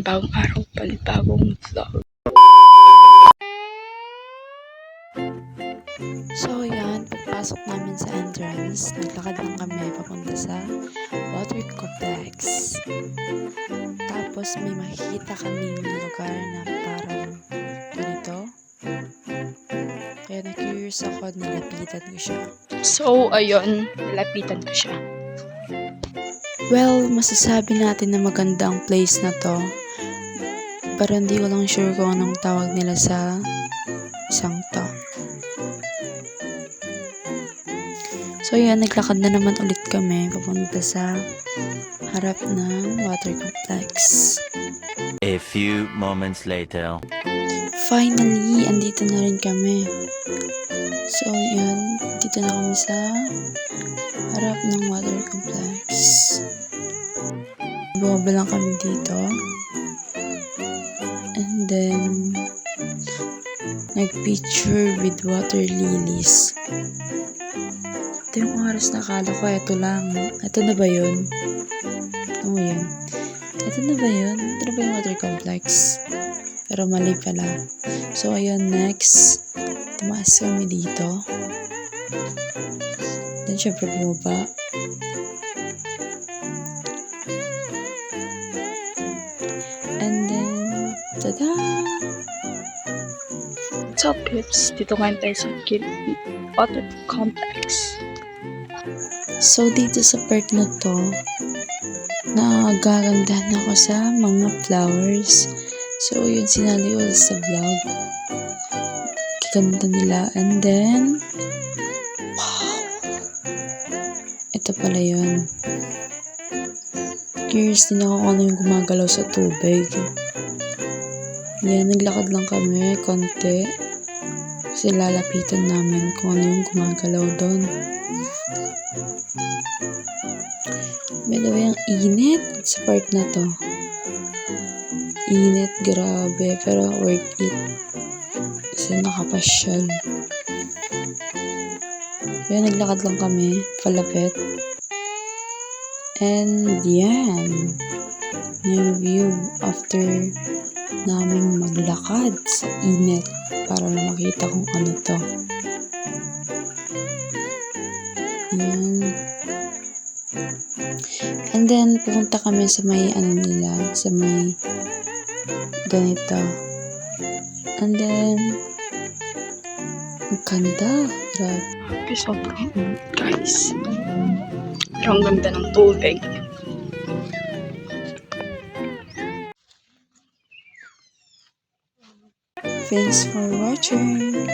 panibagong araw, panibagong vlog. So yan, pagpasok namin sa entrance, naglakad lang kami papunta sa water complex. Tapos may makikita kaming lugar na parang ganito. Kaya na-curious ako, nilapitan ko siya. So, ayun, nilapitan ko siya. Well, masasabi natin na maganda ang place na to. Pero hindi ko lang sure kung anong tawag nila sa isang to. So yan, naglakad na naman ulit kami papunta sa harap ng water complex. A few moments later. Finally, andito na rin kami. So yan, dito na kami sa harap ng water complex. Bumaba lang kami dito. And then, nag-picture with water lilies. Ito yung oras na akala ko, ito lang. Ito na ba yun? Ito mo yun. Ito na ba yun? Ito na ba yung water complex? Pero mali pala. So, ayun, next. Tumaas kami dito. Then, syempre, bumaba. And then, tada! What's up, peeps? Dito ngayon tayo sa water complex. So, dito sa part na to, nagagandahan ako sa mga flowers. So, yun, sinali ko sa vlog. Ganda nila. And then, wow! Ito pala yun. Curious din ako kung ano yung gumagalaw sa tubig. Yan, naglakad lang kami, konti. Kasi lalapitan namin kung ano yung gumagalaw doon. By the way, ang init sa part na to. Init, grabe. Pero worth it. Kasi nakapasyal. Kaya naglakad lang kami, palapit. And yan. Yung view after naming maglakad sa init para na makita kung ano to. Yan. And then, pupunta kami sa may ano nila, sa may ganito. And then, ang ganda. Grabe. Happy sobrang init, guys. Pero ang ganda ng tubig. Thanks for watching.